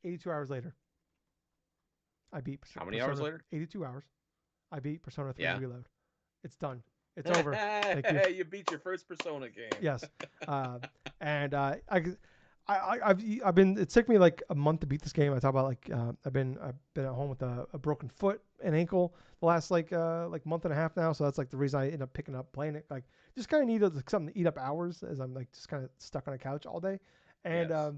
82 hours later, I beat How many hours Persona. later? 82 hours. I beat Persona 3 Yeah. Reload. It's done. It's over. Thank you. You beat your first Persona game. Yes. Uh, and I've been. It took me like a month to beat this game. I talk about like I've been at home with a broken foot and ankle the last like month and a half now. So that's like the reason I end up picking up playing it. Like just kind of needed like, something to eat up hours as I'm like just kind of stuck on a couch all day. And Yes.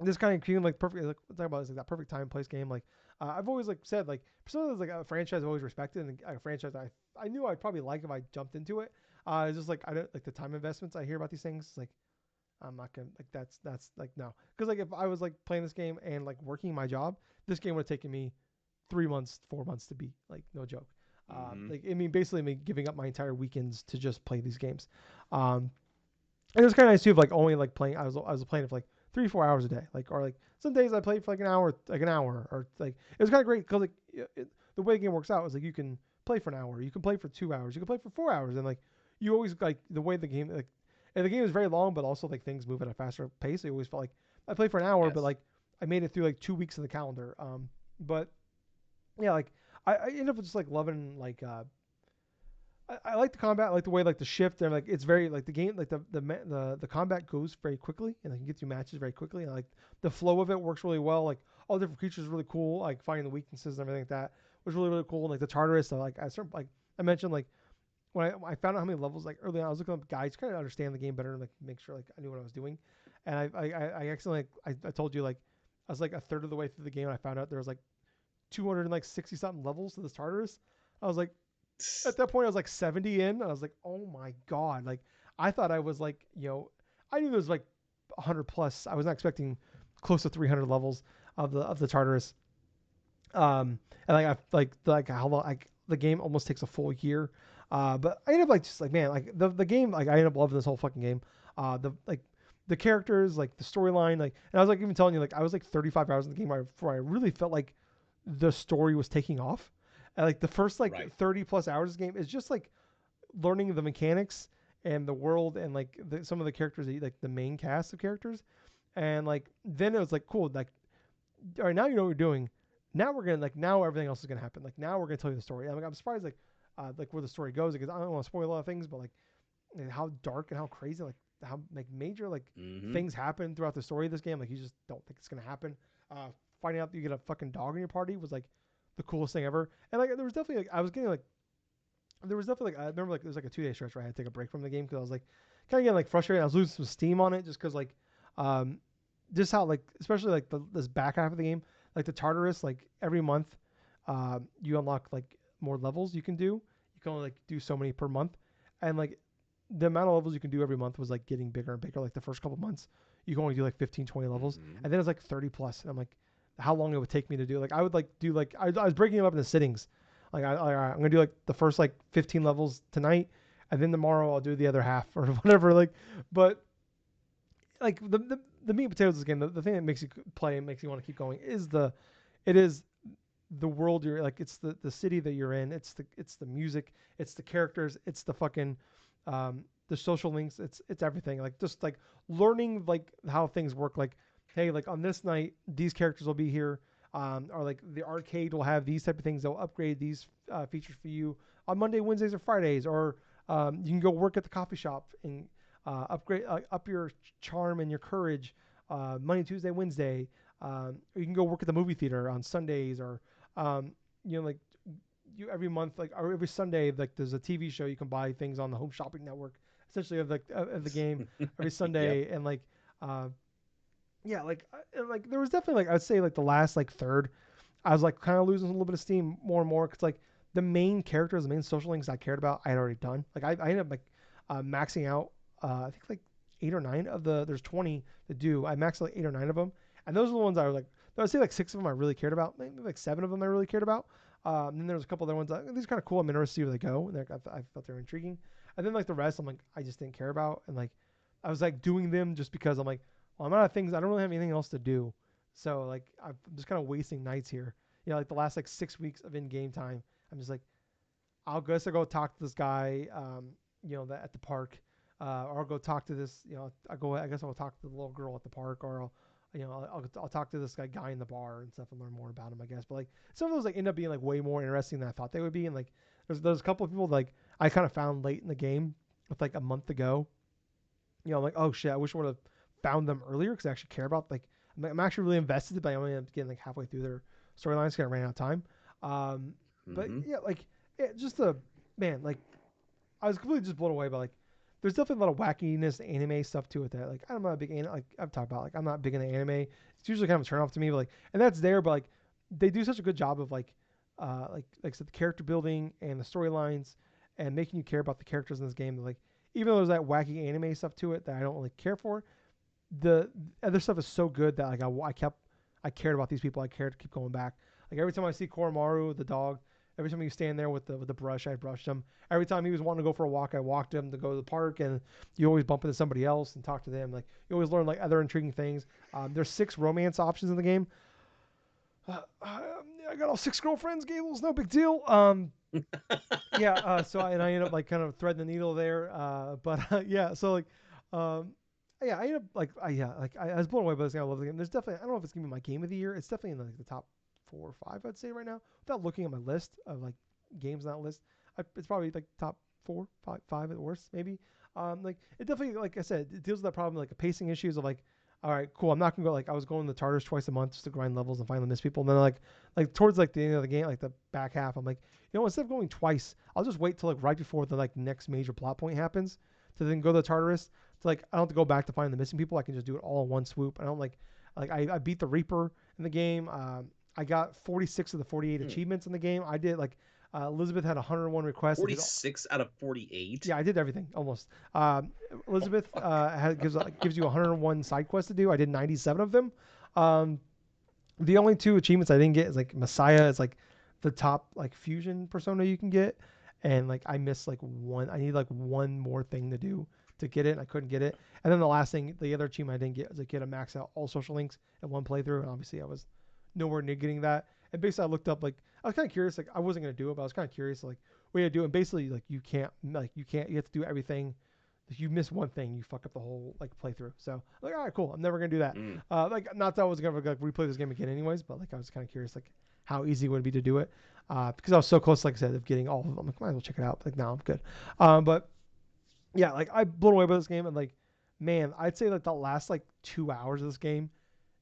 this kind of came like perfect. Like talk about is like that perfect time place game. Like I've always like said like Persona is like a franchise I've always respected and a franchise I knew I'd probably like if I jumped into it. It's just like I don't like the time investments I hear about these things. Like I'm not gonna like that's like no because like if I was like playing this game and like working my job, this game would have taken me 3 months, 4 months to beat. Like no joke. Mm-hmm. Like I mean basically me giving up my entire weekends to just play these games. Um, and it was kind of nice too of like only like playing I was playing it for like 3 4 hours a day like or like some days I played for like an hour or like it was kind of great because like the way the game works out is like you can play for an hour, you can play for 2 hours, you can play for 4 hours, and like you always like the way the game like and the game is very long but also like things move at a faster pace. So you always felt like I played for an hour but Yes. like I made it through like 2 weeks of the calendar. But yeah, like I ended up just like loving like I like the combat. I like the way like the shift and like it's very like the game like the combat goes very quickly and like you get through matches very quickly and like the flow of it works really well. Like all the different creatures are really cool. Like finding the weaknesses and everything like that was really cool. And like the Tartarus, like I mentioned like when I found out how many levels like early on I was looking up guides trying to understand the game better and like make sure like I knew what I was doing. And I accidentally I told you like I was like a third of the way through the game and I found out there was like 260 something levels to this Tartarus. I was like at that point I was like 70 in. I was like, oh my god! Like I thought I was like, I knew there was like 100 plus. I was not expecting close to 300 levels of the Tartarus. And like I like how long like the game almost takes a full year. But I ended up like just like man, like the game like I ended up loving this whole fucking game. The like the characters, like the storyline, like and I was like even telling you like I was like 35 hours in the game before I really felt like the story was taking off. And like the first like Right. 30 plus hours of the game is just like learning the mechanics and the world and like some of the characters like the main cast of characters. And like then it was like cool like all right now you know what you're doing. Now we're gonna like now everything else is gonna happen. Like now we're gonna tell you the story. I'm surprised like where the story goes because I don't want to spoil a lot of things, but like how dark and how crazy like how like major like Mm-hmm. things happen throughout the story of this game. Like you just don't think it's gonna happen. Finding out that you get a fucking dog in your party was like the coolest thing ever. And like there was definitely like I was getting like there was definitely like I remember like there was like a 2 day stretch where I had to take a break from the game because I was like kind of getting like frustrated. I was losing some steam on it just because like um just how like especially like this back half of the game like the Tartarus like every month you unlock like more levels you can do. You can only like do so many per month, and like the amount of levels you can do every month was like getting bigger and bigger. Like the first couple months you can only do like 15 20 levels, Mm-hmm. and then it's like 30 plus, and I'm like how long it would take me to do like I would like do like I was breaking them up into sittings like I'm gonna do like the first like 15 levels tonight, and then tomorrow I'll do the other half or whatever. Like, but like the meat and potatoes of this game, the thing that makes you play and makes you want to keep going is it is the world you're like it's the city that you're in. It's the music, it's the characters, it's the fucking the social links. It's everything. Like just like learning like how things work. Like hey, like on this night these characters will be here. Or like the arcade will have these type of things. They'll upgrade these features for you on Monday, Wednesdays, or Fridays. Or you can go work at the coffee shop and upgrade up your charm and your courage. Monday, Tuesday, Wednesday. Or you can go work at the movie theater on Sundays. Or um, like you every month, like or every Sunday, like there's a TV show you can buy things on the Home Shopping Network, essentially of the game every Yep. Sunday, and like uh, yeah, and, like there was definitely like I'd say like the last like third I was like kind of losing a little bit of steam more and more because like the main characters, the main social links I cared about, I had already done. Like I ended up like maxing out. I think like 8 or 9 of the there's 20 to do. I maxed out like 8 or 9 of them, and those are the ones I was like. I would say like 6 of them I really cared about. Maybe like 7 of them I really cared about. And then there's a couple other ones. These are kind of cool. I'm interested to see where they go. And I thought they were intriguing. And then like the rest, I'm like I just didn't care about. And like I was like doing them just because I'm like, well, I'm out of things. I don't really have anything else to do. So like I'm just kind of wasting nights here. Like the last like 6 weeks of in-game time, I'm just like, I'll guess I'll go talk to this guy, at the park, or I'll go talk to this, I guess I'll talk to the little girl at the park, or I'll talk to this guy in the bar and stuff and learn more about him, I guess. But like some of those like end up being like way more interesting than I thought they would be. And like there's a couple of people like I kind of found late in the game with like a month ago. I'm like, oh shit, I wish I would have found them earlier because I actually care about like I'm actually really invested, but I only ended up getting like halfway through their storylines because I ran out of time. But yeah, like just a man, like I was completely just blown away by like there's definitely a lot of wackiness, anime stuff to it that like I'm not a big like I've talked about like I'm not big into anime. It's usually kind of a turn off to me, but like and that's there, but like they do such a good job of like I said, the character building and the storylines and making you care about the characters in this game. That, like even though there's that wacky anime stuff to it that I don't really care for, the other stuff is so good that like I cared about these people. I cared to keep going back. Like every time I see Koromaru, the dog, every time you stand there with the brush, I brushed him. Every time he was wanting to go for a walk, I walked him to go to the park, and you always bump into somebody else and talk to them. Like you always learn like other intriguing things. There's 6 romance options in the game. I got all 6 girlfriends, Gables, no big deal. Yeah. So I ended up like kind of threading the needle there. Yeah. So like, yeah, I ended up I was blown away by this game. I love the game. There's definitely I don't know if it's gonna be my game of the year. It's definitely in like the top 4 or 5, I'd say right now. Without looking at my list of like games on that list, it's probably like top 4, 5 at worst maybe. Like it definitely like I said, it deals with that problem like the pacing issues of like. All right, cool. I'm not gonna go like I was going to Tartarus twice a month just to grind levels and finally miss people. And then like towards like the end of the game, like the back half, I'm like, instead of going twice, I'll just wait till like right before the like next major plot point happens to then go to the Tartarus. To like I don't have to go back to find the missing people. I can just do it all in one swoop. I don't like I beat the Reaper in the game. I got 46 of the 48 achievements in the game. I did like Elizabeth had 101 requests. 46 out of 48. Yeah, I did everything almost. Elizabeth gives you 101 side quests to do. I did 97 of them. The only 2 achievements I didn't get is like Messiah is like the top like fusion persona you can get, and like I missed like one. I need like one more thing to do to get it. And I couldn't get it. And then the last thing, the other achievement I didn't get was like get a max out all social links in one playthrough, and obviously I was nowhere near getting that. And basically I looked up like I was kind of curious, like I wasn't gonna do it, but I was kind of curious like what you do. And basically like you have to do everything. If you miss one thing, you fuck up the whole like playthrough. So like, all right, cool. I'm never gonna do that. Like not that I was gonna like replay this game again, anyways. But like I was kind of curious, like how easy it would be to do it, because I was so close, like I said, of getting all of them. Like might as well check it out. Like now I'm good. But yeah, like I blown away by this game, and like man, I'd say like the last like 2 hours of this game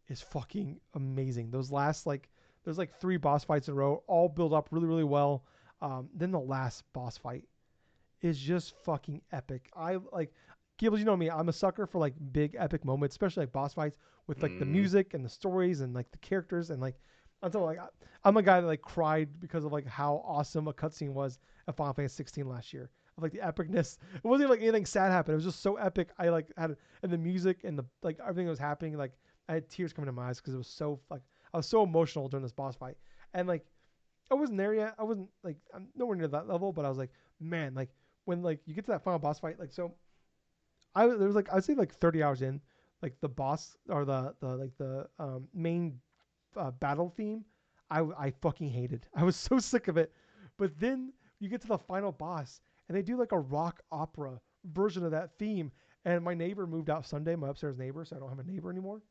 is fucking amazing. Those last like there's like 3 boss fights in a row, all build up really really well. Then the last boss fight is just fucking epic. I like Gibbles, you know me, I'm a sucker for like big epic moments, especially like boss fights with like the music and the stories and like the characters and like I'm a guy that like cried because of like how awesome a cutscene was at Final Fantasy 16 last year. Of like the epicness. It wasn't like anything sad happened. It was just so epic. I like had and the music and the like everything that was happening, like I had tears coming to my eyes because it was so like I was so emotional during this boss fight. And like I wasn't there yet. I wasn't like I'm nowhere near that level, but I was like, man, like when like you get to that final boss fight, like so there was like I'd say like 30 hours in, like the boss or the main battle theme, I fucking hated. I was so sick of it. But then you get to the final boss and they do like a rock opera version of that theme. And my neighbor moved out Sunday, my upstairs neighbor, so I don't have a neighbor anymore.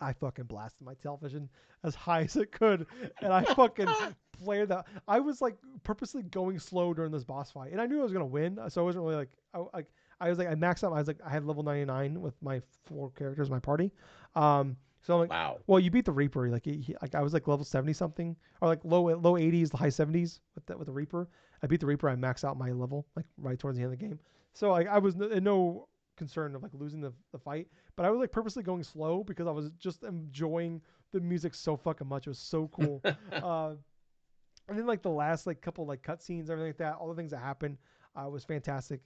I fucking blasted my television as high as it could, and I fucking played that. I was like purposely going slow during this boss fight, and I knew I was gonna win, so I wasn't really like I was like I maxed out. I was like I had level 99 with my 4 characters in my party. So I'm like, wow. Well, you beat the Reaper. Like like I was like level 70 something, or like low 80s, high 70s with the Reaper. I beat the Reaper. I maxed out my level like right towards the end of the game. So like I was in no concern of like losing the fight, but I was like purposely going slow because I was just enjoying the music so fucking much. It was so cool. And then like the last like couple like cutscenes, everything like that, all the things that happened was fantastic.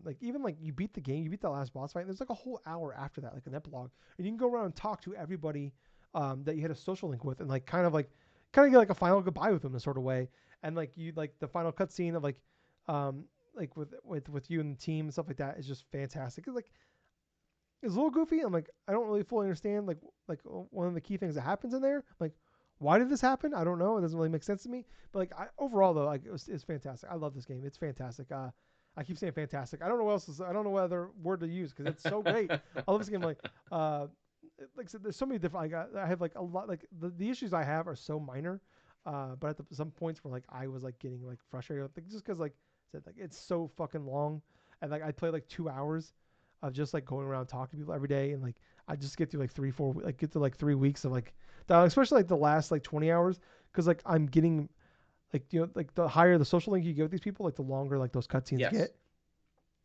Like even like you beat the game, you beat the last boss fight, and there's like a whole hour after that, like an epilogue, and you can go around and talk to everybody that you had a social link with, and like kind of get like a final goodbye with them in a sort of way, and like you like the final cutscene of like with you and the team and stuff like that is just fantastic. It's like it's a little goofy. I'm like I don't really fully understand like one of the key things that happens in there. Like why did this happen? I don't know. It doesn't really make sense to me. But like overall though, like it's fantastic. I love this game. It's fantastic. I keep saying fantastic. I don't know what else. I don't know what other word to use because it's so great. I love this game. Like like I said, there's so many different. I have like a lot. Like the issues I have are so minor, but at some points where like I was like getting like frustrated, like just because like I said like it's so fucking long, and like I play like 2 hours of just like going around talking to people every day, and like I just get through like 3 4 like get to like 3 weeks of like, especially like the last like 20 hours, because like I'm getting like like the higher the social link you get with these people, like the longer like those cutscenes Yes. get,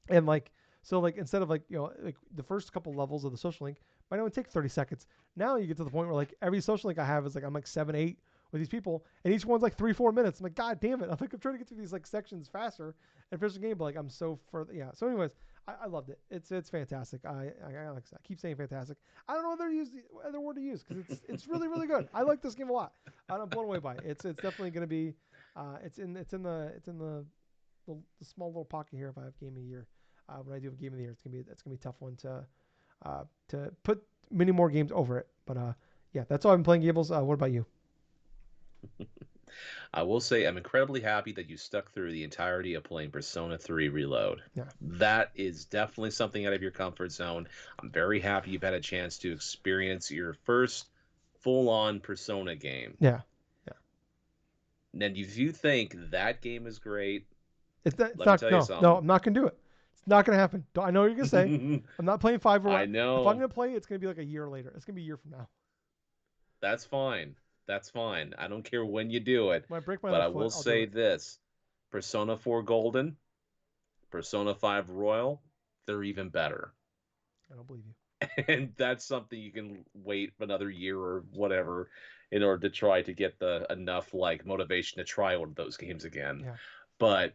and like so like instead of like like the first couple levels of the social link might only take 30 seconds. Now you get to the point where like every social link I have is like I'm like 7 8 with these people, and each one's like 3 4 minutes. I'm like, god damn it! I'm trying to get through these like sections faster and finish the game, but like I'm so further. Yeah. So anyways, I loved it. It's fantastic. I keep saying fantastic. I don't know whether to use the other word to use because it's really really good. I like this game a lot. I'm blown away by it. It's definitely going to be. It's in the small little pocket here if I have game of the year. When I do a game of the year, it's gonna be a tough one to put many more games over it. But yeah, that's all I've been playing. Gables, what about you? I will say I'm incredibly happy that you stuck through the entirety of playing Persona 3 Reload. Yeah, That is definitely something out of your comfort zone. I'm very happy you've had a chance to experience your first full-on Persona game. yeah, yeah. And if you think that game is great, It's let me not. tell you No, something. I'm not gonna do it. It's not gonna happen. I know what you're gonna say. I'm not playing five. I If I'm know. gonna play, it's gonna be like a year later. It's gonna be a year from now. That's fine. That's fine. I don't care when you do it. When I break my But I left foot, will I'll do say it. this. Persona 4 Golden, Persona 5 Royal, they're even better. I don't believe you. And that's something you can wait another year or whatever in order to try to get the enough like motivation to try one of those games again. Yeah, But